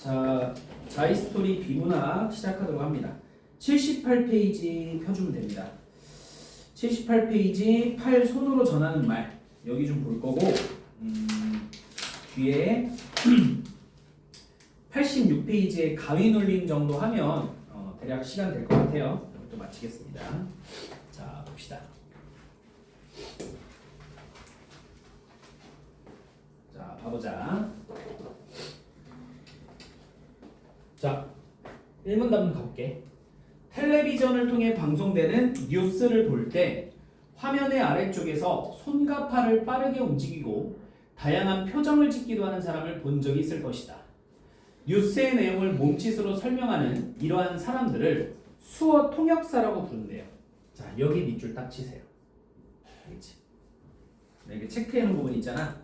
자, 자이스토리 비문학 시작하도록 합니다. 78페이지 펴주면 됩니다. 78페이지 팔 손으로 전하는 말 여기 좀 볼 거고 뒤에 86페이지에 가위 눌림 정도 하면 대략 시간 될 것 같아요. 이것도 마치겠습니다. 자, 봅시다. 자, 봐보자. 자, 1문답문 가볼게. 텔레비전을 통해 방송되는 뉴스를 볼 때 화면의 아래쪽에서 손과 팔을 빠르게 움직이고 다양한 표정을 짓기도 하는 사람을 본 적이 있을 것이다. 뉴스의 내용을 몸짓으로 설명하는 이러한 사람들을 수어 통역사라고 부른대요. 자, 여기 밑줄 딱 치세요. 알겠지? 이렇게 체크해놓은 부분 있잖아.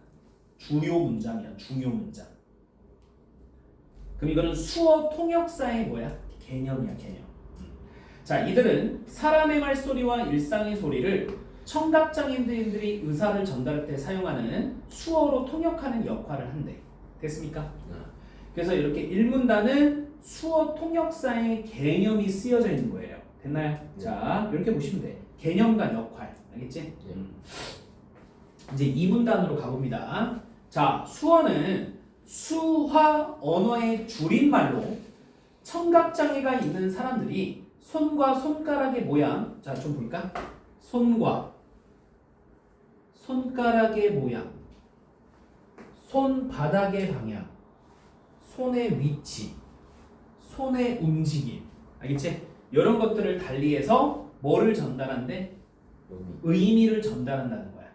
주요 문장이야. 중요 문장. 그럼 이거는 수어 통역사의 뭐야? 개념이야, 개념. 자, 이들은 사람의 말소리와 일상의 소리를 청각장애인들이 의사를 전달할 때 사용하는 수어로 통역하는 역할을 한대. 됐습니까? 그래서 이렇게 일문단은 수어 통역사의 개념이 쓰여져 있는 거예요. 됐나요? 자, 이렇게 보시면 돼. 개념과 역할. 알겠지? 이제 이문단으로 가봅니다. 자, 수어는 수화 언어의 줄임말로 청각장애가 있는 사람들이 손과 손가락의 모양, 자, 좀 볼까? 손과 손가락의 모양, 손바닥의 방향, 손의 위치, 손의 움직임, 알겠지? 이런 것들을 달리해서 뭐를 전달한대? 의미를 전달한다는 거야.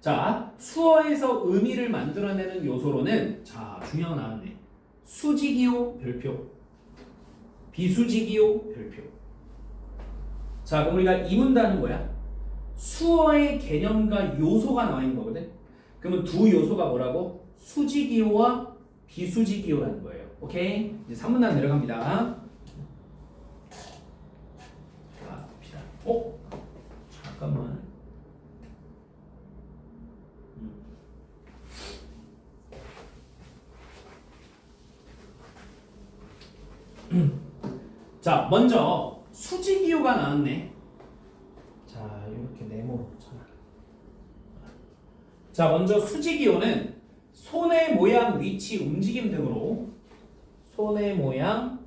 자, 수어에서 의미를 만들어내는 요소로는 자, 중요한 거 나왔네. 수직이요, 별표. 비수직이요, 별표. 자, 그럼 우리가 이 문단은 뭐야? 수어의 개념과 요소가 나와 있는 거거든. 그러면 두 요소가 뭐라고? 수직이요와 비수직이요라는 거예요. 오케이? 이제 3문단 내려갑니다. 자, 봅시다. 잠깐만. 자, 먼저 수직이요가 나왔네. 자, 이렇게 네모 쳐놔. 자, 먼저 수직이요는 손의 모양, 위치, 움직임 등으로 손의 모양,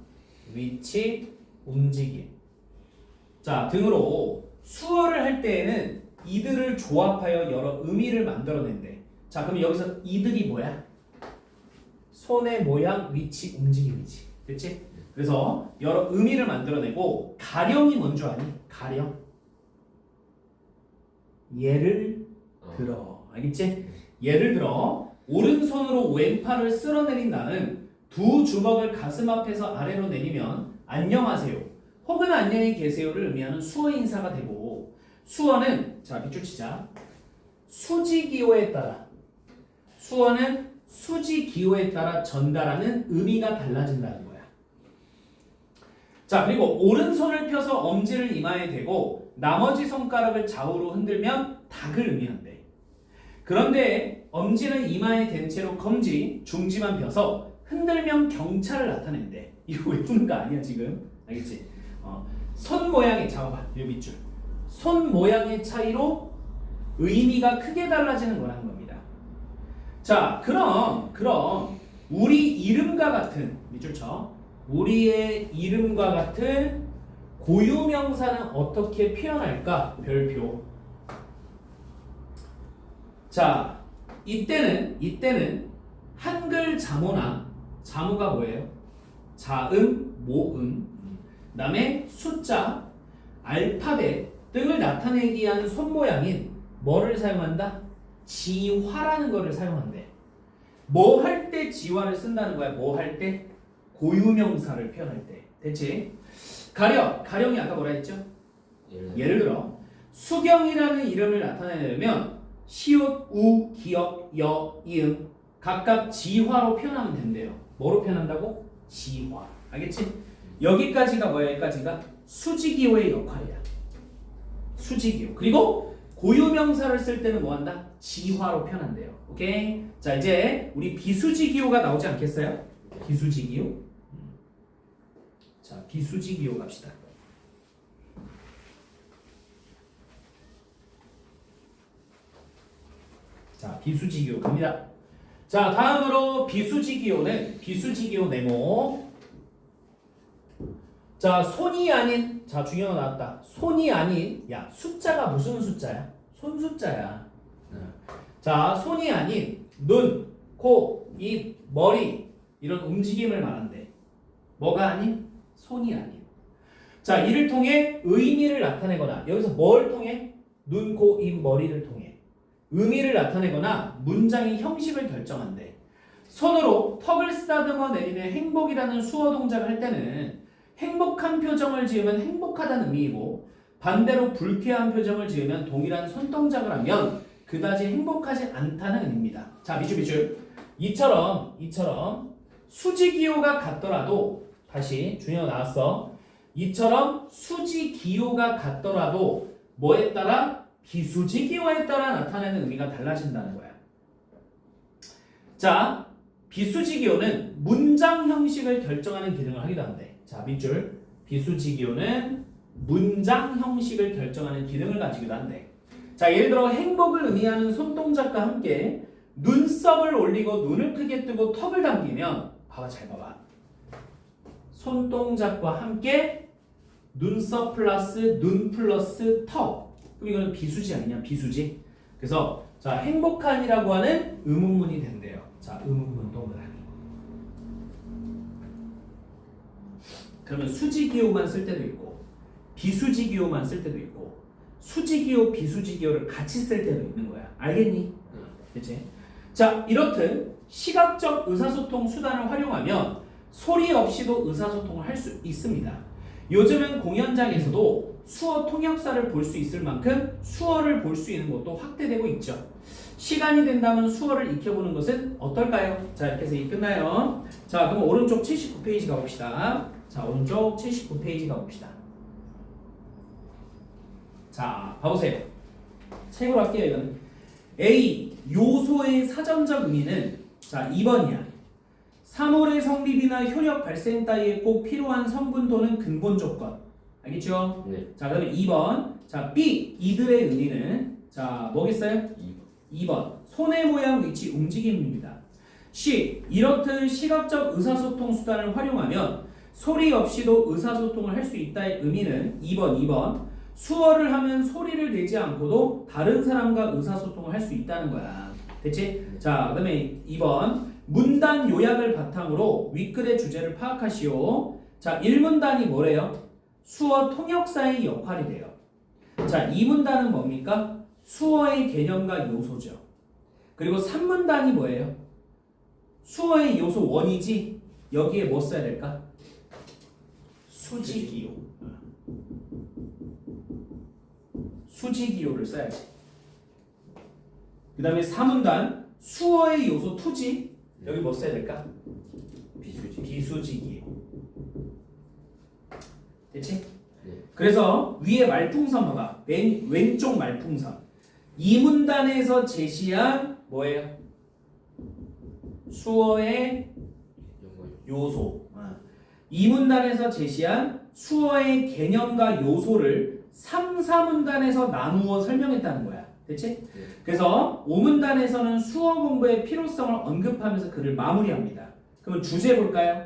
위치, 움직임. 자, 등으로 수어를 할 때에는 이들을 조합하여 여러 의미를 만들어낸대. 자, 그럼 여기서 이들이 뭐야? 손의 모양, 위치, 움직임이지. 됐지? 그래서 여러 의미를 만들어내고 가령이 뭔 줄 아니? 가령. 예를 들어. 알겠지? 예를 들어 오른손으로 왼팔을 쓸어내린 나는 두 주먹을 가슴 앞에서 아래로 내리면 안녕하세요 혹은 안녕히 계세요를 의미하는 수어 인사가 되고 수어는 자, 밑줄 치자. 수직이요에 따라 수어는 수직이요에 따라 전달하는 의미가 달라진다는 거야. 자, 그리고 오른손을 펴서 엄지를 이마에 대고 나머지 손가락을 좌우로 흔들면 닭을 의미한대. 그런데 엄지는 이마에 댄 채로 검지, 중지만 펴서 흔들면 경찰을 나타낸대. 이거 왜 푸는 거 아니야 지금? 알겠지? 손 모양의 잡아봐. 요 밑줄. 손 모양의 차이로 의미가 크게 달라지는 거라는 겁니다. 자, 그럼 우리 이름과 같은 밑줄 쳐. 우리의 이름과 같은 고유명사는 어떻게 표현할까? 별표. 자, 이때는 한글 자모나 자모가 뭐예요? 자음, 모음, 그다음에 숫자, 알파벳 등을 나타내기 위한 손모양인 뭐를 사용한다? 지화라는 거를 사용한대. 뭐 할 때 지화를 쓴다는 거야? 뭐 할 때? 고유명사를 표현할 때. 됐지? 가령이 아까 뭐라 했죠? 예를 들어 수경이라는 이름을 나타내려면 시옷, 우, 기역, 여, 이응 각각 지화로 표현하면 된대요. 뭐로 표현한다고? 지화. 알겠지? 여기까지가 뭐야? 여기까지가 수직이요의 역할이야. 수직이요. 그리고 고유명사를 쓸 때는 뭐 한다? 지화로 표현한대요. 오케이? 자, 이제 우리 비수직이요가 나오지 않겠어요? 비수지기호. 자, 비수지기호 갑시다. 자, 비수지기호 갑니다. 자, 다음으로 비수지기호는 비수지기호 네모. 자, 손이 아닌, 자, 중요한 거 나왔다. 손이 아닌, 야, 숫자가 무슨 숫자야? 손 숫자야. 자, 손이 아닌 눈, 코, 입, 머리 이런 움직임을 말한대. 뭐가 아닌? 손이 아닌. 자, 이를 통해 의미를 나타내거나 여기서 뭘 통해? 눈, 코, 입, 머리를 통해 의미를 나타내거나 문장의 형식을 결정한대. 손으로 턱을 쓰다듬어 내리는 행복이라는 수어 동작을 할 때는 행복한 표정을 지으면 행복하다는 의미이고 반대로 불쾌한 표정을 지으면 동일한 손동작을 하면 그다지 행복하지 않다는 의미입니다. 자, 미주 이처럼 수지기호가 같더라도 다시 준영 나왔어. 이처럼 수지기호가 같더라도 뭐에 따라? 비수지기호에 따라 나타내는 의미가 달라진다는 거야. 자, 비수지기호는 문장 형식을 결정하는 기능을 하기도 한대. 자, 밑줄. 비수지기호는 문장 형식을 결정하는 기능을 가지기도 한대. 자, 예를 들어 행복을 의미하는 손동작과 함께 눈썹을 올리고 눈을 크게 뜨고 턱을 당기면 봐봐, 잘 봐봐. 손동작과 함께 눈썹 플러스 눈 플러스 턱. 그럼 이거는 비수지 아니냐? 비수지. 그래서 자, 행복한이라고 하는 의문문이 된대요. 자, 의문문 동그라미. 그러면 수지기호만 쓸 때도 있고 비수지기호만 쓸 때도 있고 수지기호, 비수지기호를 같이 쓸 때도 있는 거야. 알겠니? 그치? 자, 이렇듯 시각적 의사소통 수단을 활용하면 소리 없이도 의사소통을 할 수 있습니다. 요즘은 공연장에서도 수어 통역사를 볼 수 있을 만큼 수어를 볼 수 있는 것도 확대되고 있죠. 시간이 된다면 수어를 익혀보는 것은 어떨까요? 자, 이렇게 해서 이 끝나요. 자, 그럼 오른쪽 79페이지 가봅시다. 자, 오른쪽 79페이지 가봅시다. 자, 봐보세요. 책으로 할게요. 이거는 A. 요소의 사전적 의미는 자, 2번이야. 사물의 성립이나 효력 발생 따위에 꼭 필요한 성분 또는 근본 조건. 알겠죠? 네. 자, 그러면 2번. 자, B. 이들의 의미는 자, 뭐겠어요? 2번. 손의 모양, 위치, 움직임입니다. C. 이렇듯 시각적 의사소통 수단을 활용하면 소리 없이도 의사소통을 할 수 있다의 의미는 2번. 수어를 하면 소리를 내지 않고도 다른 사람과 의사소통을 할 수 있다는 거야. 됐지? 자, 그다음에 2번. 문단 요약을 바탕으로 윗글의 주제를 파악하시오. 자, 1문단이 뭐래요? 수어 통역사의 역할이 돼요. 자, 2문단은 뭡니까? 수어의 개념과 요소죠. 그리고 3문단이 뭐예요? 수어의 요소 원이지. 여기에 뭐 써야 될까? 수지기호. 수지기호를 써야지. 그 다음에 4문단 수어의 요소 투지. 여기 뭐 써야 될까? 비수지기호. 됐지? 네. 그래서 위에 말풍선 봐봐. 왼쪽 말풍선. 2문단에서 제시한 뭐예요? 수어의 요소. 2문단에서 제시한 수어의 개념과 요소를 3, 4문단에서 나누어 설명했다는 거야. 됐지? 네. 그래서 5문단에서는 수어 공부의 필요성을 언급하면서 글을 마무리합니다. 그러면 주제 볼까요?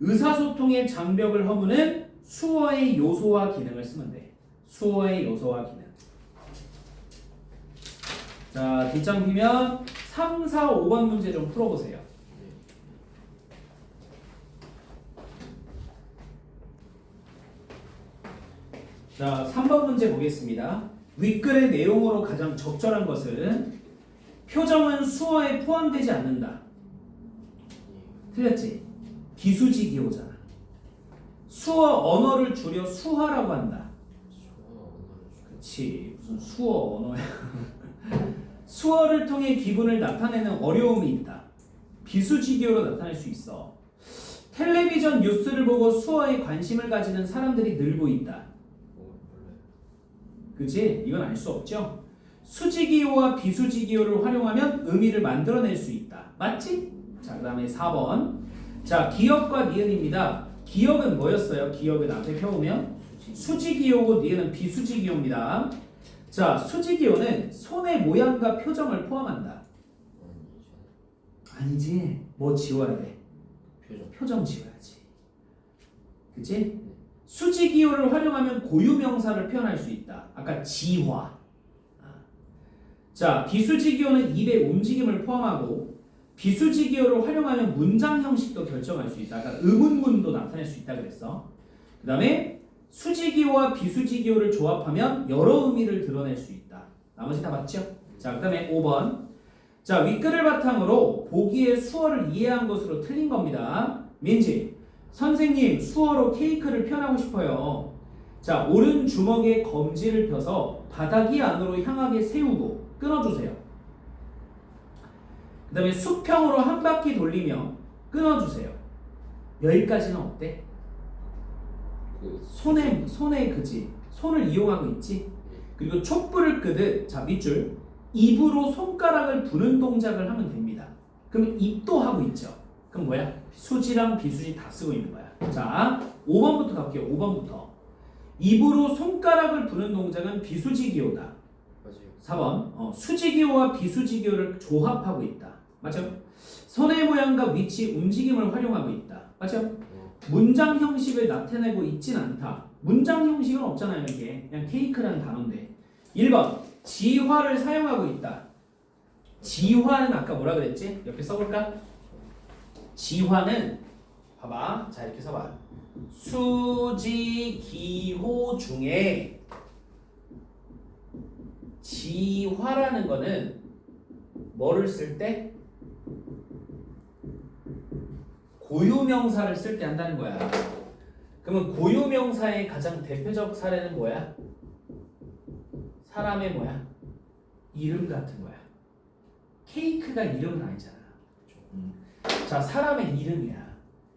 의사소통의 장벽을 허무는 수어의 요소와 기능을 쓰면 돼. 수어의 요소와 기능. 자, 뒷장 피면 3, 4, 5번 문제 좀 풀어보세요. 자, 3번 문제 보겠습니다. 윗글의 내용으로 가장 적절한 것은 표정은 수어에 포함되지 않는다. 틀렸지? 비수지기호잖아. 수어 언어를 줄여 수화라고 한다. 그치, 무슨 수어 언어야. 수어를 통해 기분을 나타내는 어려움이 있다. 비수지기호로 나타낼 수 있어. 텔레비전 뉴스를 보고 수어에 관심을 가지는 사람들이 늘고 있다. 그치? 이건 알 수 없죠? 수지기호와 비수지기호를 활용하면 의미를 만들어낼 수 있다. 맞지? 자, 그 다음에 4번. 자, 기역과 니은입니다. 기역은 뭐였어요? 기역은 앞에 펴보면 수지기호고 니은은 비수지기호입니다. 자, 수지기호는 손의 모양과 표정을 포함한다. 아니지. 뭐 지워야 돼? 표정 지워야지. 그치? 수지기호를 활용하면 고유명사를 표현할 수 있다. 아까 지화. 자, 비수지기호는 입의 움직임을 포함하고 비수지기호를 활용하면 문장 형식도 결정할 수 있다. 아까 의문문도 나타낼 수 있다 그랬어. 그 다음에 수지기호와 비수지기호를 조합하면 여러 의미를 드러낼 수 있다. 나머지 다 맞죠? 자, 그 다음에 5번. 자, 윗글을 바탕으로 보기에 수어를 이해한 것으로 틀린 겁니다. 민지, 선생님 수어로 케이크를 표현하고 싶어요. 자, 오른 주먹에 검지를 펴서 바닥이 안으로 향하게 세우고 끊어주세요. 그 다음에 수평으로 한 바퀴 돌리며 끊어주세요. 여기까지는 어때? 손에 그지? 손을 이용하고 있지? 그리고 촛불을 끄듯, 자, 밑줄 입으로 손가락을 부는 동작을 하면 됩니다. 그럼 입도 하고 있죠. 그럼 뭐야? 수지랑 비수지 다 쓰고 있는 거야. 자, 5번부터 갈게요. 5번부터. 입으로 손가락을 부는 동작은 비수지기호다. 맞아요. 4번. 수지기호와 비수지기호를 조합하고 있다. 맞죠? 손의 모양과 위치, 움직임을 활용하고 있다. 맞죠? 문장 형식을 나타내고 있진 않다. 문장 형식은 없잖아요. 이게 그냥 케이크라는 단어인데. 1번. 지화를 사용하고 있다. 지화는 아까 뭐라 그랬지? 옆에 써볼까? 지화는 봐봐. 자, 이렇게 써봐. 수지기호 중에 지화라는 거는 뭐를 쓸 때? 고유명사를 쓸 때 한다는 거야. 그러면 고유명사의 가장 대표적 사례는 뭐야? 사람의 뭐야? 이름 같은 거야. 케이크가 이름은 아니잖아. 자, 사람의 이름이야.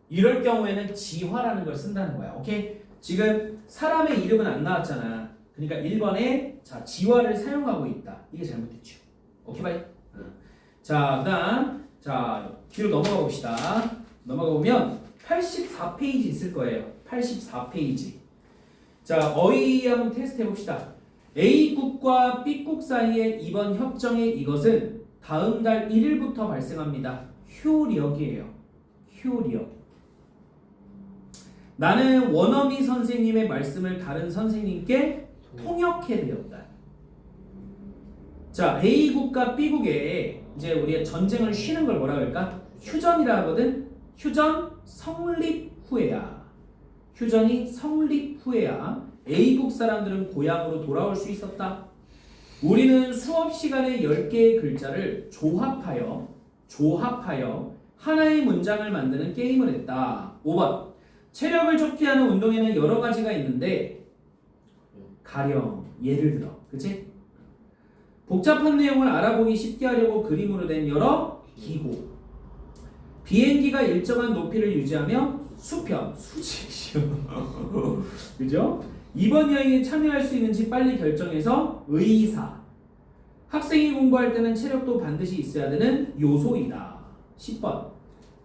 이럴 경우에는 지화라는 걸 쓴다는 거야. 오케이? 지금 사람의 이름은 안 나왔잖아. 그러니까 1번에 자, 지화를 사용하고 있다. 이게 잘못됐죠. 오케이 바이? 자, 그다음 자, 뒤로 넘어가 봅시다. 넘어가 보면 84페이지 있을 거예요. 84페이지. 자, 어휘 한번 테스트 해봅시다. A국과 B국 사이에 이번 협정의 이것은 다음 달 1일부터 발생합니다. 효력이에요. 효력. 나는 원어미 선생님의 말씀을 다른 선생님께 통역해 드렸다. 자, A국과 B국에 이제 우리가 전쟁을 쉬는 걸 뭐라 그럴까? 휴전이라 하거든. 휴전 성립 후에야. 휴전이 성립 후에야 A국 사람들은 고향으로 돌아올 수 있었다. 우리는 수업 시간에 10개의 글자를 조합하여 하나의 문장을 만드는 게임을 했다. 5번. 체력을 좋게 하는 운동에는 여러 가지가 있는데 가령 예를 들어, 그치? 복잡한 내용을 알아보기 쉽게 하려고 그림으로 된 여러 기구. 비행기가 일정한 높이를 유지하며 수평, 수직이요. 그죠? 이번 여행에 참여할 수 있는지 빨리 결정해서 의사. 학생이 공부할 때는 체력도 반드시 있어야 되는 요소이다. 10번.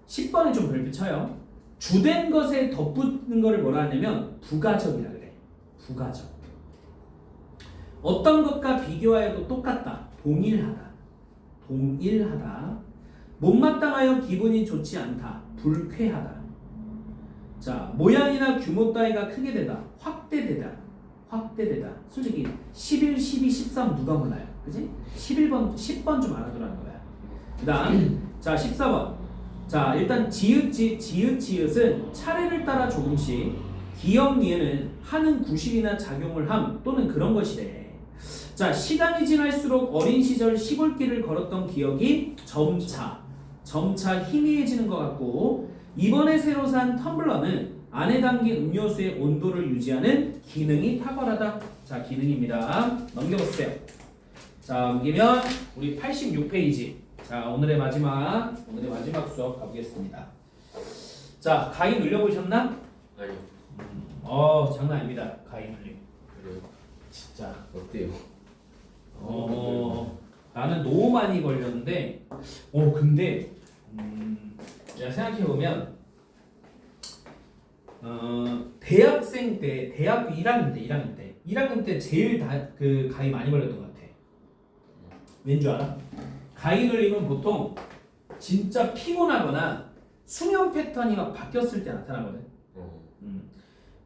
10번을 좀 별표 쳐요. 주된 것에 덧붙는 거를 뭐라 하냐면 부가적이라 그래. 부가적. 어떤 것과 비교하여도 똑같다. 동일하다. 동일하다. 못마땅하여 기분이 좋지 않다. 불쾌하다. 자, 모양이나 규모 따위가 크게 되다. 확대되다. 확대되다. 솔직히 11, 12, 13 누가 몰라요? 그지? 11번, 10번 좀 알아두라는 거야. 그 다음 자, 14번. 자, 일단 지읒은 차례를 따라 조금씩 기역 니은은 하는 구실이나 작용을 함 또는 그런 것이래. 자, 시간이 지날수록 어린 시절 시골길을 걸었던 기억이 점차 희미해지는 것 같고 이번에 새로 산 텀블러는 안에 담긴 음료수의 온도를 유지하는 기능이 탁월하다. 자, 기능입니다. 넘겨보세요. 자, 넘기면 우리 86페이지. 자, 오늘의 마지막 수업 가보겠습니다. 자, 가위 눌려보셨나? 아니요. 장난 아닙니다. 가위 눌림. 그래요? 진짜. 어때요? 나는 너무 많이 걸렸는데, 근데, 내가 생각해보면, 대학생 때, 대학교 1학년 때 제일 그 가위 많이 걸렸던 것 같아. 왠 줄 알아? 가위 눌림은 보통 진짜 피곤하거나 수면 패턴이 막 바뀌었을 때 나타나거든.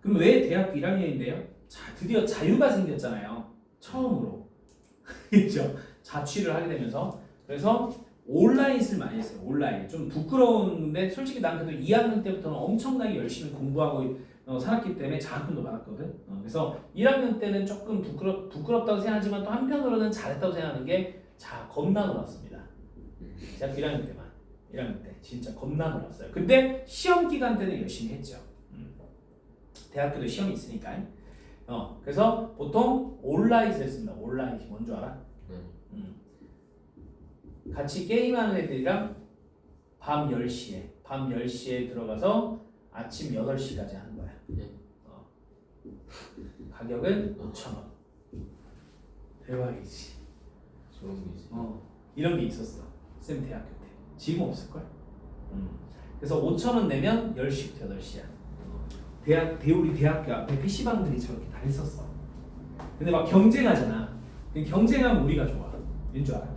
그럼 왜 대학교 1학년인데요? 자, 드디어 자유가 생겼잖아요. 처음으로. 그렇죠? 자취를 하게 되면서. 그래서 온라인을 많이 했어요. 온라인. 좀 부끄러운데 솔직히 난 그래도 2학년 때부터는 엄청나게 열심히 공부하고 살았기 때문에 장학금도 받았거든. 그래서 1학년 때는 조금 부끄럽다고 생각하지만 또 한편으로는 잘했다고 생각하는 게 자, 겁나 놀았습니다. 제가 1학년 때만. 1학년 때 진짜 겁나 놀았어요. 근데 시험 기간 때는 열심히 했죠. 대학교도 시험이 있으니까. 그래서 보통 온라인을 씁니다. 온라인이 뭔 줄 알아? 같이 게임하는 애들이랑 밤 10시에 들어가서 아침 8시까지 하는 거야. 가격은 5,000원. 대박이지. 좋은 게 있어. 이런 게 있었어. 쌤 대학교 때. 지금 없을걸? 그래서 5,000원 내면 10시부터 8시야. 우리 대학교 앞에 PC방들이 저렇게 다 있었어. 근데 막 경쟁하잖아. 경쟁하면 우리가 좋아. 왠 줄 알아?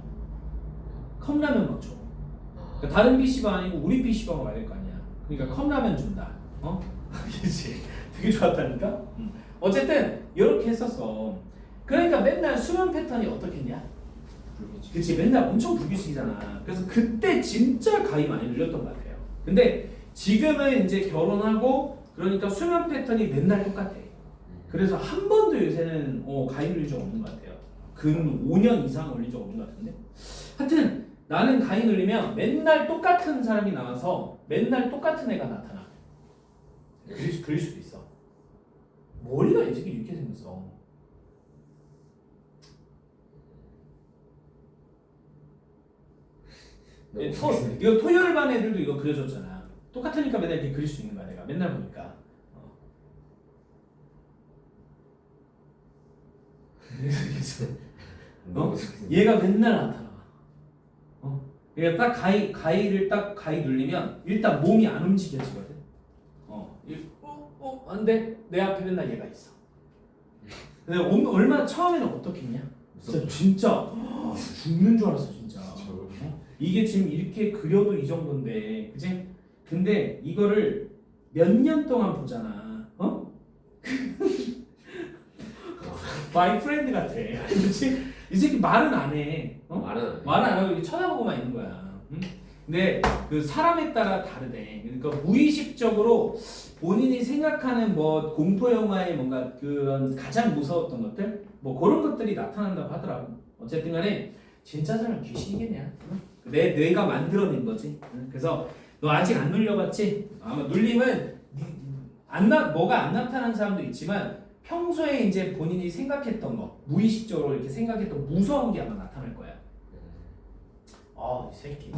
컵라면 막 줘. 그러니까 다른 PC방 아니고 우리 PC방으로 와야 될 거 아니야. 그러니까 컵라면 준다. 그치? 되게 좋았다니까? 어쨌든 이렇게 했었어. 그러니까 맨날 수면 패턴이 어떻겠냐? 그치? 맨날 엄청 불규칙이잖아. 그래서 그때 진짜 가위 많이 눌렸던 것 같아요. 근데 지금은 이제 결혼하고 그러니까 수면 패턴이 맨날 똑같아. 그래서 한 번도 요새는 가위 눌린 적 없는 것 같아요. 근 5년 이상 걸린 적 없는 것 같은데. 하여튼 나는 가위 눌리면 맨날 똑같은 사람이 나와서 맨날 똑같은 애가 나타나. 그럴 수도 있어. 머리가 이 새끼 이렇게 생겼어. 이거 토요일 반 애들도 이거 그려줬잖아. 똑같으니까 맨날 이렇게 그릴 수 있는 거야. 내가 맨날 보니까. 얘가 맨날 나타나. 그러니까 딱 가위를 딱 가위 눌리면 일단 몸이 안 움직여지거든. 근데 내 앞에 맨날 얘가 있어. 근데 얼마나 처음에는 어떻겠냐? 진짜 죽는 줄 알았어 진짜. 이게 지금 이렇게 그려도 이 정도인데, 그치? 근데 이거를 몇 년 동안 보잖아. 마이 프렌드 같아. 그치? 이 새끼 말은 안 해. 말은 안 하고 이렇게 쳐다보고만 있는 거야. 근데 그 사람에 따라 다르대. 그러니까 무의식적으로 본인이 생각하는 뭐 공포 영화의 뭔가 그런 가장 무서웠던 것들, 뭐 그런 것들이 나타난다고 하더라고. 어쨌든 간에 진짜 사람 귀신이겠냐? 내 뇌가 만들어낸 거지. 그래서 너 아직 안 눌려봤지? 아마 눌림은 뭐가 안 나타나는 사람도 있지만 평소에 이제 본인이 생각했던 거, 무의식적으로 이렇게 생각했던 무서운 게 아마 나타날 거야. 이 새끼.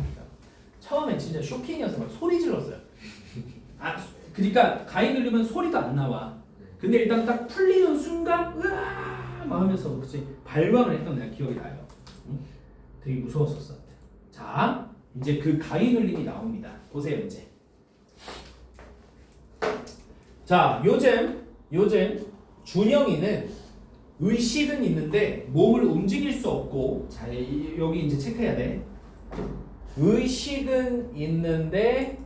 처음에 진짜 쇼킹이어서 막 소리 질렀어요. 그러니까 가위 눌리면 소리도 안 나와. 근데 일단 딱 풀리는 순간 으아 막 하면서 그치 발광을 했던 내가 기억이 나요. 되게 무서웠었어. 자, 이제 그 가위 눌림이 나옵니다. 보세요 이제. 자, 요즘 준영이는 의식은 있는데 몸을 움직일 수 없고, 자 여기 이제 체크해야 돼. 의식은 있는데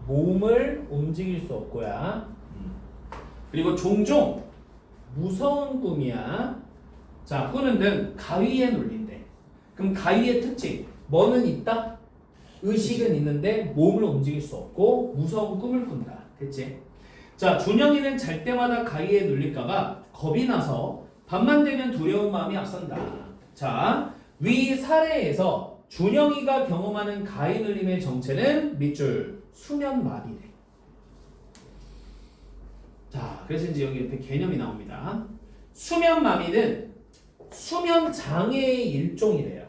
몸을 움직일 수 없고야. 그리고 종종 무서운 꿈이야. 자, 꾸는 등 가위에 눌린대. 그럼 가위의 특징 뭐는 있다? 의식은 있는데 몸을 움직일 수 없고 무서운 꿈을 꾼다. 됐지? 자, 준영이는 잘 때마다 가위에 눌릴까봐 겁이 나서 밤만 되면 두려운 마음이 앞선다. 자, 위 사례에서 준영이가 경험하는 가위 눌림의 정체는 밑줄 수면마비래. 자, 그래서 이제 여기 옆에 개념이 나옵니다. 수면마비는 수면장애의 일종이래요.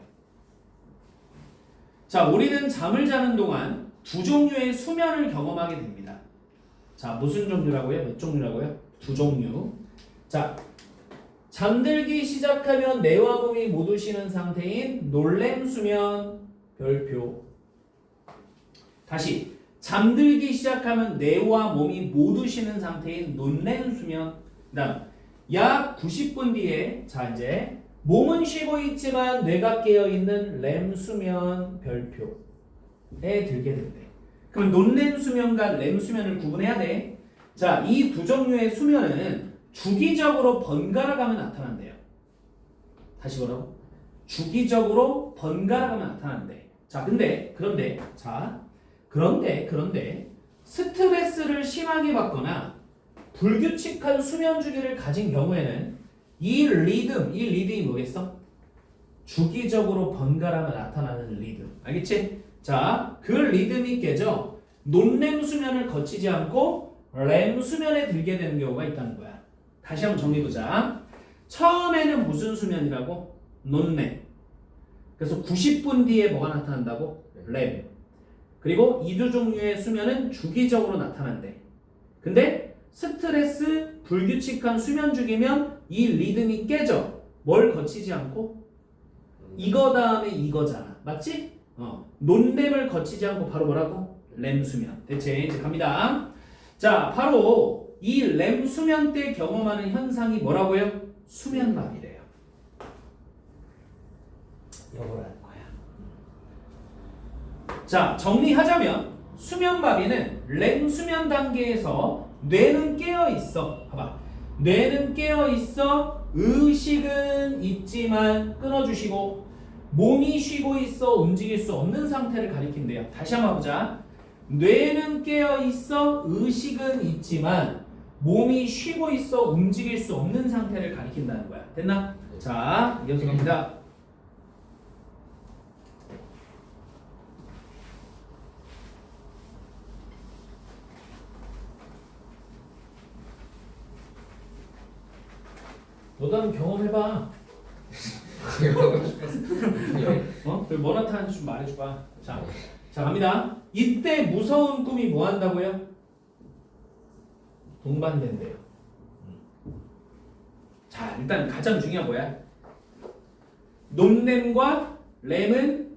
자, 우리는 잠을 자는 동안 두 종류의 수면을 경험하게 됩니다. 자, 무슨 종류라고요? 몇 종류라고요? 두 종류. 자, 잠들기 시작하면 뇌와 몸이 모두 쉬는 상태인 놀렘 수면 별표. 다시, 잠들기 시작하면 뇌와 몸이 모두 쉬는 상태인 논렘 수면. 그다음 약 90분 뒤에 자 이제 몸은 쉬고 있지만 뇌가 깨어 있는 렘 수면 별표에 들게 된대. 그럼 논렘 수면과 렘 수면을 구분해야 돼. 자, 이 두 종류의 수면은 주기적으로 번갈아 가면 나타난대요. 다시 뭐라고? 주기적으로 번갈아 가면 나타난대. 자, 그런데 스트레스를 심하게 받거나 불규칙한 수면 주기를 가진 경우에는 이 리듬이 뭐겠어? 주기적으로 번갈아가 나타나는 리듬. 알겠지? 자, 그 리듬이 깨져 논렘 수면을 거치지 않고 렘 수면에 들게 되는 경우가 있다는 거야. 다시 한번 정리해보자. 처음에는 무슨 수면이라고? 논렘. 그래서 90분 뒤에 뭐가 나타난다고? 렘. 그리고 이 두 종류의 수면은 주기적으로 나타난대. 근데 스트레스, 불규칙한 수면 주기면 이 리듬이 깨져. 뭘 거치지 않고? 이거 다음에 이거잖아. 맞지? 논렘을 거치지 않고 바로 뭐라고? 렘 수면. 대체 이제 갑니다. 자, 바로 이 렘 수면 때 경험하는 현상이 뭐라고요? 수면마비래요. 이거라는 거야. 자, 정리하자면 수면마비는 렘 수면 단계에서 뇌는 깨어 있어. 봐봐. 뇌는 깨어 있어. 의식은 있지만 끊어주시고 몸이 쉬고 있어 움직일 수 없는 상태를 가리킨대요. 다시 한번 보자. 뇌는 깨어 있어 의식은 있지만 몸이 쉬고 있어 움직일 수 없는 상태를 가리킨다는 거야. 됐나? 자, 이어서 갑니다. 너도 한번 경험해봐. 그 뭐 나타나는지 좀 말해줘봐. 자, 갑니다. 이때 무서운 꿈이 뭐 한다고요? 동반된대요. 자, 일단 가장 중요한 거야. 논렘과 렘은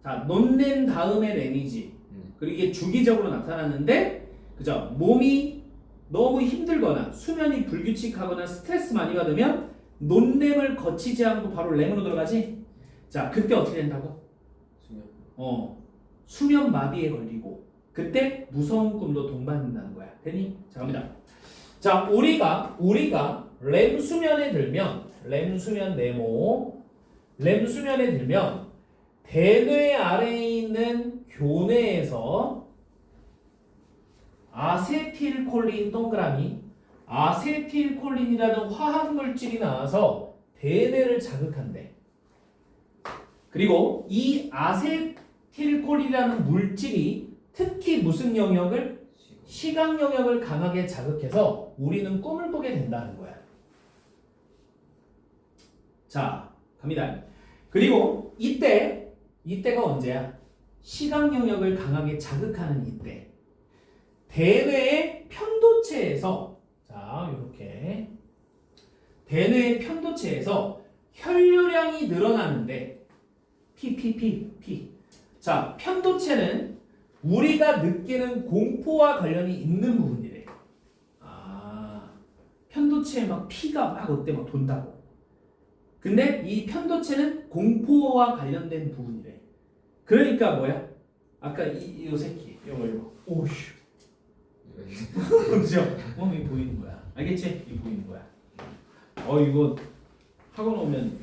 자, 논렘 다음에 렘이지. 그리고 이게 주기적으로 나타나는데, 그죠? 몸이 너무 힘들거나 수면이 불규칙하거나 스트레스 많이 받으면 논렘을 거치지 않고 바로 렘으로 들어가지. 자, 그때 어떻게 된다고? 수면 마비에 걸리고 그때 무서운 꿈도 동반된다는 거야. 되니? 자, 갑니다. 자, 우리가 렘 수면에 들면 렘 수면 네모 렘 수면에 들면 대뇌 아래에 있는 교내에서 아세틸콜린 동그라미 아세틸콜린이라는 화학 물질이 나와서 대뇌를 자극한대. 그리고 이 아세틸콜린이라는 물질이 특히 무슨 영역을? 시각 영역을 강하게 자극해서 우리는 꿈을 꾸게 된다는 거야. 자, 갑니다. 그리고 이때가 언제야? 시각 영역을 강하게 자극하는 이때. 대뇌의 편도체에서 자, 이렇게 대뇌의 편도체에서 혈류량이 늘어나는데 P. 자, 편도체는 우리가 느끼는 공포와 관련이 있는 부분이래. 편도체에 막 피가 막 어때 막 돈다고. 근데 이 편도체는 공포와 관련된 부분이래. 그러니까 뭐야? 아까 이 새끼 이거 오슈. 그죠? 이게 보이는 거야. 알겠지? 이게 보이는 거야. 이거 학원 오면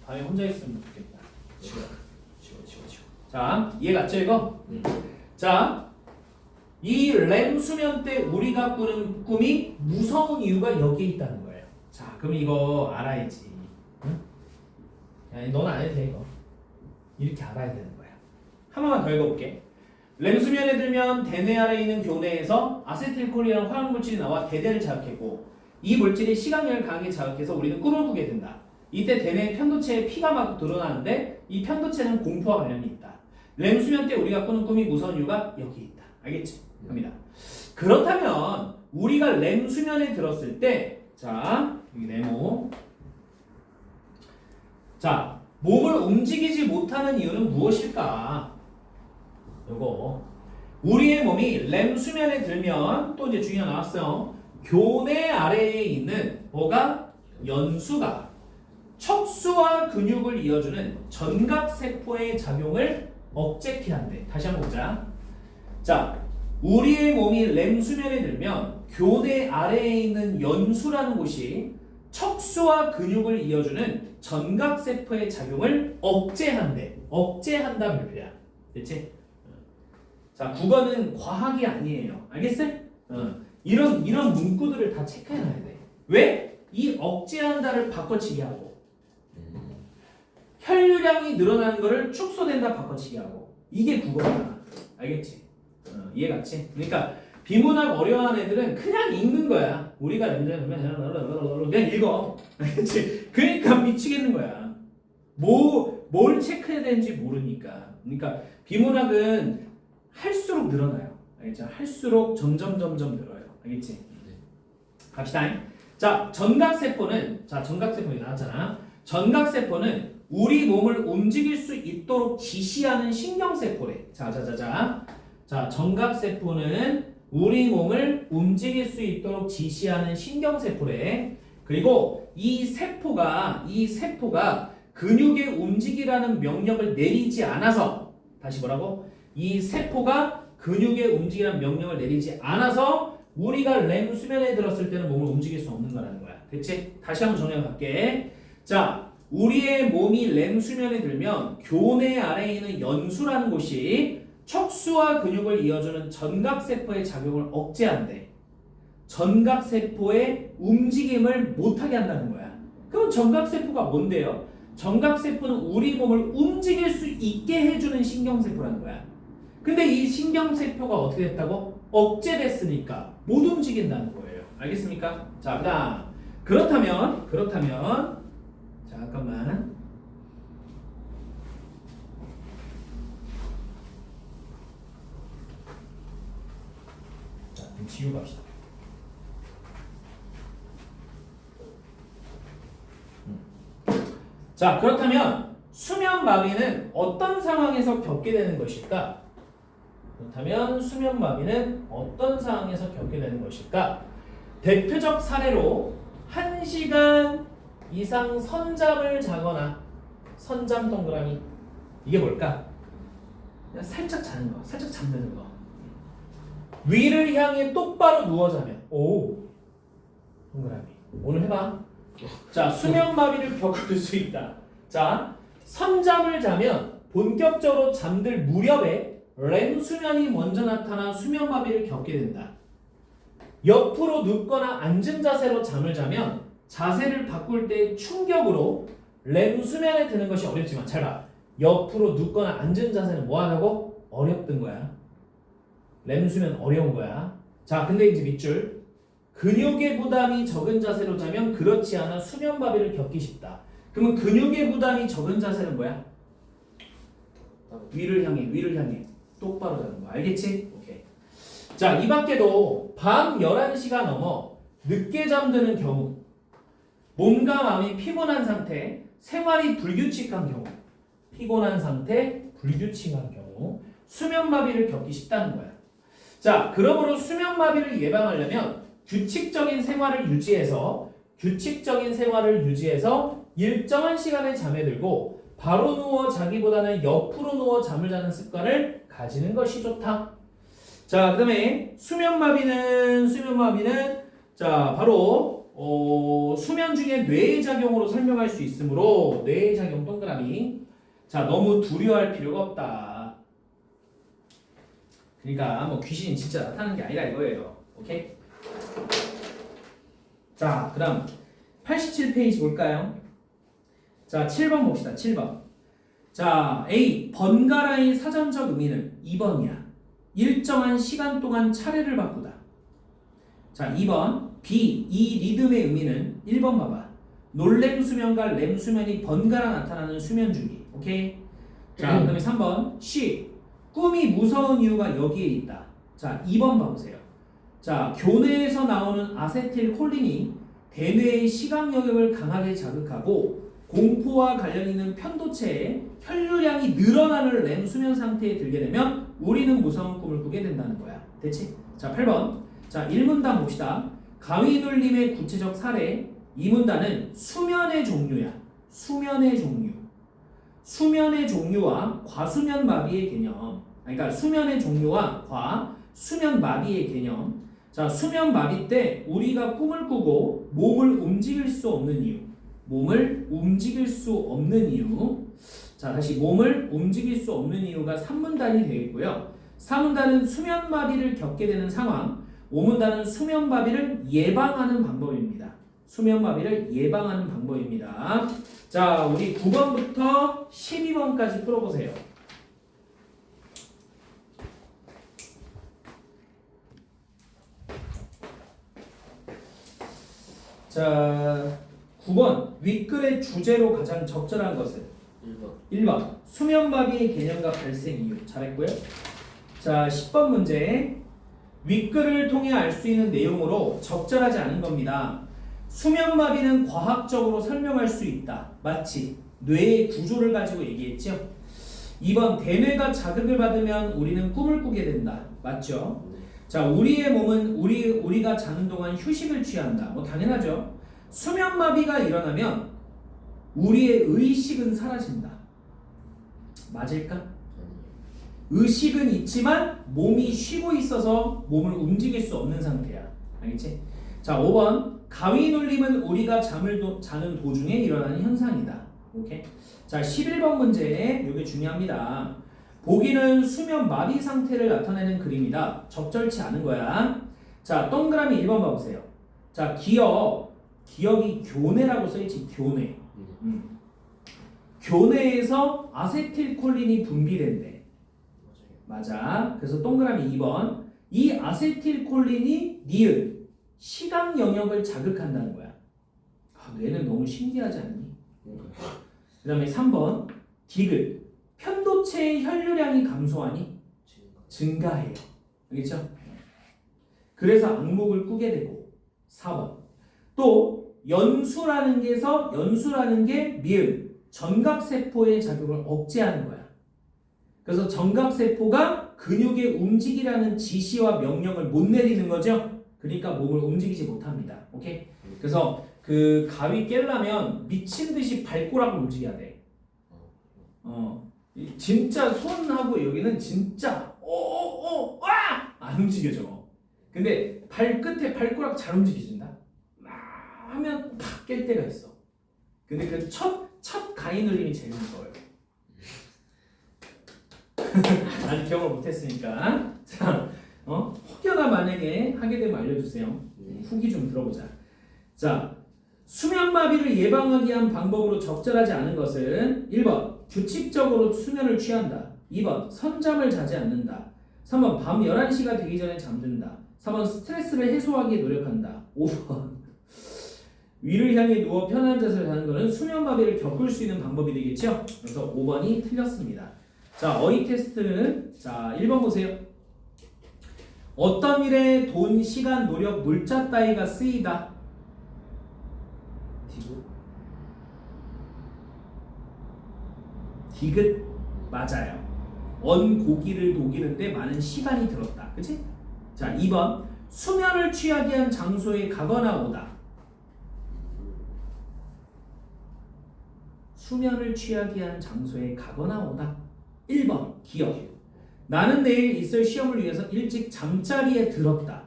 밤에 혼자 있으면 좋겠다. 치워. 자, 이해 갔죠 이거? 자, 이 렘 수면 때 우리가 꾸는 꿈이 무서운 이유가 여기에 있다는 거예요. 자, 그럼 이거 알아야지. 응? 야, 넌 안 해도 돼 이거. 이렇게 알아야 되는 거야. 한 번만 더 읽어볼게. 렘 수면에 들면 대뇌 아래에 있는 교내에서 아세틸콜린이라는 화학 물질이 나와 대뇌를 자극했고 이 물질이 시각력을 강하게 자극해서 우리는 꿈을 꾸게 된다. 이때 대뇌 편도체에 피가 막 드러나는데 이 편도체는 공포와 관련이 있다. 렘 수면 때 우리가 꾸는 꿈이 무서운 이유가 여기 있다. 알겠지? 갑니다. 그렇다면 우리가 렘 수면에 들었을 때 자, 여기 네모. 자, 몸을 움직이지 못하는 이유는 무엇일까? 요거 우리의 몸이 렘 수면에 들면 또 이제 중요한 나왔어요. 교내 아래에 있는 뭐가 연수가 척수와 근육을 이어주는 전각세포의 작용을 억제케 한대. 다시 한번 보자. 자, 우리의 몸이 렘 수면에 들면 교내 아래에 있는 연수라는 곳이 척수와 근육을 이어주는 전각세포의 작용을 억제한대. 억제한다 별표야. 됐지? 자, 국어는 과학이 아니에요. 알겠어? 이런 문구들을 다 체크해놔야 돼. 왜? 이 억제한다를 바꿔치기 하고 혈류량이 늘어나는 거를 축소된다 바꿔치기 하고 이게 국어야. 알겠지? 이해갔지? 그러니까 비문학 어려워하는 애들은 그냥 읽는 거야. 우리가 냄새 나면 그냥 읽어. 알겠지? 그러니까 미치겠는 거야. 뭘 체크해야 되는지 모르니까. 그러니까 비문학은 할수록 늘어나요. 알겠죠? 할수록 점점 늘어요. 알겠지? 네. 갑시다. 자, 전각세포는 전각세포 나왔잖아. 전각세포는 우리 몸을 움직일 수 있도록 지시하는 신경세포래. 자, 전각세포는 우리 몸을 움직일 수 있도록 지시하는 신경세포래. 그리고 이 세포가 근육의 움직이라는 명령을 내리지 않아서 다시 뭐라고? 이 세포가 근육의 움직이라는 명령을 내리지 않아서 우리가 렘 수면에 들었을 때는 몸을 움직일 수 없는 거라는 거야. 됐지? 다시 한번 정리해 갈게. 자, 우리의 몸이 렘 수면에 들면 교내 아래에 있는 연수라는 곳이 척수와 근육을 이어주는 전각세포의 작용을 억제한대. 전각세포의 움직임을 못하게 한다는 거야. 그럼 전각세포가 뭔데요? 전각세포는 우리 몸을 움직일 수 있게 해주는 신경세포라는 거야. 근데 이 신경세포가 어떻게 됐다고? 억제됐으니까 못 움직인다는 거예요. 알겠습니까? 자, 그다음 그렇다면 잠깐만. 자, 좀 지우고 갑시다. 자, 그렇다면 수면마비는 어떤 상황에서 겪게 되는 것일까? 대표적 사례로 1시간 이상 선잠을 자거나 선잠 동그라미 이게 뭘까? 그냥 살짝 자는 거, 살짝 잠드는 거. 위를 향해 똑바로 누워 자면 동그라미 오늘 해봐. 자, 수면마비를 겪을 수 있다. 자, 선잠을 자면 본격적으로 잠들 무렵에 렘 수면이 먼저 나타나 수면마비를 겪게 된다. 옆으로 눕거나 앉은 자세로 잠을 자면 자세를 바꿀 때 충격으로 렘 수면에 드는 것이 어렵지만 잘 봐. 옆으로 눕거나 앉은 자세는 뭐 하다고? 어렵던 거야. 렘 수면 어려운 거야. 자, 근데 이제 밑줄. 근육의 부담이 적은 자세로 자면 그렇지 않아 수면마비를 겪기 쉽다. 그러면 근육의 부담이 적은 자세는 뭐야? 위를 향해 똑바로 자는 거. 알겠지? 오케이. 자, 이 밖에도 밤 11시가 넘어 늦게 잠드는 경우, 몸과 마음이 피곤한 상태, 생활이 불규칙한 경우, 수면마비를 겪기 쉽다는 거야. 자, 그러므로 수면마비를 예방하려면 규칙적인 생활을 유지해서 일정한 시간에 잠에 들고 바로 누워 자기보다는 옆으로 누워 잠을 자는 습관을 가지는 것이 좋다. 자, 그다음에 수면마비는 자, 바로 수면 중에 뇌의 작용으로 설명할 수 있으므로 뇌의 작용 동그라미. 자, 너무 두려워할 필요가 없다. 그러니까 뭐 귀신이 진짜 나타나는 게 아니라 이거예요. 오케이? 자, 그다음 87페이지 볼까요? 자, 7번 봅시다. 7번. 자, A. 번갈아의 사전적 의미는 2번이야. 일정한 시간 동안 차례를 바꾸다. 자, 2번. B. 이 리듬의 의미는 1번 봐봐. 놀렘 수면과 렘 수면이 번갈아 나타나는 수면 주기. 오케이? 자, 그다음에 3번. C. 꿈이 무서운 이유가 여기에 있다. 자, 2번 봐보세요. 자, 교내에서 나오는 아세틸콜린이 대뇌의 시각 영역을 강하게 자극하고 공포와 관련 있는 편도체에 혈류량이 늘어나는 렘 수면 상태에 들게 되면 우리는 무서운 꿈을 꾸게 된다는 거야. 됐지? 자, 8번. 자, 1문단 봅시다. 가위눌림의 구체적 사례. 2문단은 수면의 종류야. 수면의 종류. 수면의 종류와 과수면 마비의 개념. 그러니까 수면의 종류와 과수면 마비의 개념. 자, 수면 마비 때 우리가 꿈을 꾸고 몸을 움직일 수 없는 이유. 몸을 움직일 수 없는 이유. 자, 다시 몸을 움직일 수 없는 이유가 3문단이 되겠고요. 4문단은 수면 마비를 겪게 되는 상황. 5문단은 수면 마비를 예방하는 방법입니다. 수면 마비를 예방하는 방법입니다. 자, 우리 9번부터 12번까지 풀어보세요. 자, 9번 윗글의 주제로 가장 적절한 것은 1번 수면마비의 개념과 발생 이유. 잘했고요. 자, 10번 문제 윗글을 통해 알 수 있는 내용으로 적절하지 않은 겁니다. 수면마비는 과학적으로 설명할 수 있다. 마치 뇌의 구조를 가지고 얘기했죠. 2번 대뇌가 자극을 받으면 우리는 꿈을 꾸게 된다. 맞죠? 자, 우리의 몸은 우리가 자는 동안 휴식을 취한다. 뭐 당연하죠. 수면마비가 일어나면 우리의 의식은 사라진다. 맞을까? 의식은 있지만 몸이 쉬고 있어서 몸을 움직일 수 없는 상태야. 알겠지? 자, 5번 가위눌림은 우리가 자는 도중에 일어나는 현상이다. 오케이? 자, 11번 문제. 이게 중요합니다. 보기는 수면 마비 상태를 나타내는 그림이다. 적절치 않은 거야. 자, 동그라미 1번 봐보세요. 자, 기억이 교내라고 써있지. 교내. 교내에서 아세틸콜린이 분비된대. 맞아. 그래서 동그라미 2번. 이 아세틸콜린이 니은 시각 영역을 자극한다는 거야. 아, 뇌는 너무 신기하지 않니? 그 다음에 3번. 디귿. 편도체의 혈류량이 감소하니 증가해요. 알겠죠? 그래서 악몽을 꾸게 되고. 4번. 또 연수라는 게 미음 전각세포의 작용을 억제하는 거야. 그래서 전각세포가 근육의 움직이라는 지시와 명령을 못 내리는 거죠. 그러니까 몸을 움직이지 못합니다. 오케이? 그래서 그 가위 깨려면 미친 듯이 발꼬락을 움직여야 돼. 진짜 손하고 여기는 진짜 안 움직여져. 근데 발끝에 발꼬락 잘 움직여진다. 막 하면 팍 깰 때가 있어. 근데 그 첫 가위눌림이 제일 무서워요. 아직 경험을 못했으니까. 자, 혹여나 만약에 하게 되면 알려주세요. 후기 좀 들어보자. 자, 수면마비를 예방하기 위한 방법으로 적절하지 않은 것은 1번 규칙적으로 수면을 취한다. 2번 선잠을 자지 않는다. 3번 밤 11시가 되기 전에 잠든다. 4번 스트레스를 해소하기 노력한다. 5번 위를 향해 누워 편한 자세를 하는 것은 수면마비를 겪을 수 있는 방법이 되겠죠. 그래서 5번이 틀렸습니다. 자, 어휘 테스트는 자 1번 보세요. 어떤 일에 돈, 시간, 노력, 물자 따위가 쓰이다. 디귿 맞아요. 고기를 녹이는데 많은 시간이 들었다. 그치? 자, 2번 수면을 취하게 한 장소에 가거나 오다. 수면을 취하게 한 장소에 가거나 오다. 1번 기억. 나는 내일 있을 시험을 위해서 일찍 잠자리에 들었다.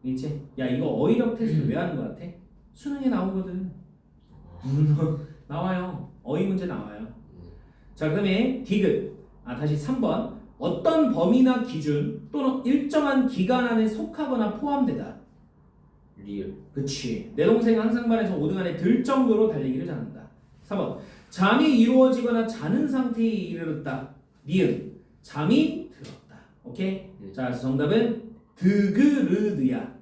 있지? 야, 이거 어휘력 테스트 왜 하는 것 같아? 수능에 나오거든. 나와요. 어휘 문제 나와요. 자, 그 다음에 디귿. 다시 3번. 어떤 범위나 기준 또는 일정한 기간 안에 속하거나 포함되다. 리을. 그치. 내 동생 항상 반에서 5등 안에 들 정도로 달리기를 잘한다. 4번. 잠이 이루어지거나 자는 상태에 이르렀다. 니은. 잠이 들었다. 오케이? 자, 정답은 드그르드야.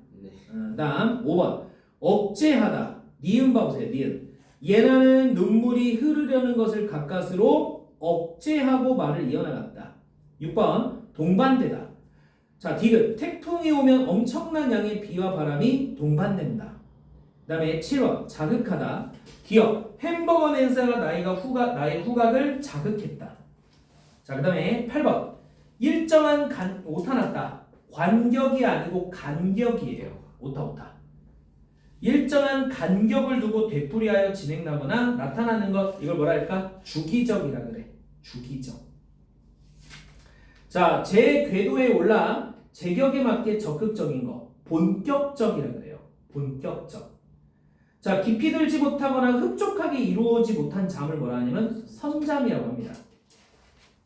다음 5번. 억제하다. 니은 봐보세요. 니은. 얘는 눈물이 흐르려는 것을 가까스로 억제하고 말을 이어나갔다. 6번. 동반되다. 자, 디귿. 태풍이 오면 엄청난 양의 비와 바람이 동반된다. 그 다음에 7번. 자극하다. 기억. 햄버거 냄새가 나의 후각을 자극했다. 자, 그 다음에 8번. 일정한 오타 났다. 관격이 아니고 간격이에요. 오타. 일정한 간격을 두고 되풀이하여 진행하거나 나타나는 것, 이걸 뭐라 할까? 주기적이라 그래. 주기적. 자, 제 궤도에 올라 제격에 맞게 적극적인 거, 본격적이라 그래요. 본격적. 자, 깊이 들지 못하거나 흡족하게 이루어지 못한 잠을 뭐라 하냐면 선잠이라고 합니다.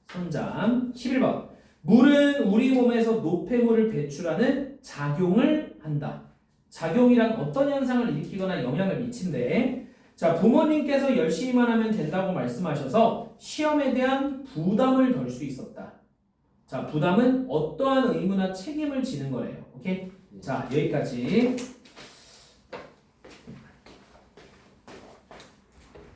선잠. 11번. 물은 우리 몸에서 노폐물을 배출하는 작용을 한다. 작용이란 어떤 현상을 일으키거나 영향을 미친대. 자, 부모님께서 열심히만 하면 된다고 말씀하셔서 시험에 대한 부담을 덜 수 있었다. 자, 부담은 어떠한 의무나 책임을 지는 거래요. 오케이? 자, 여기까지.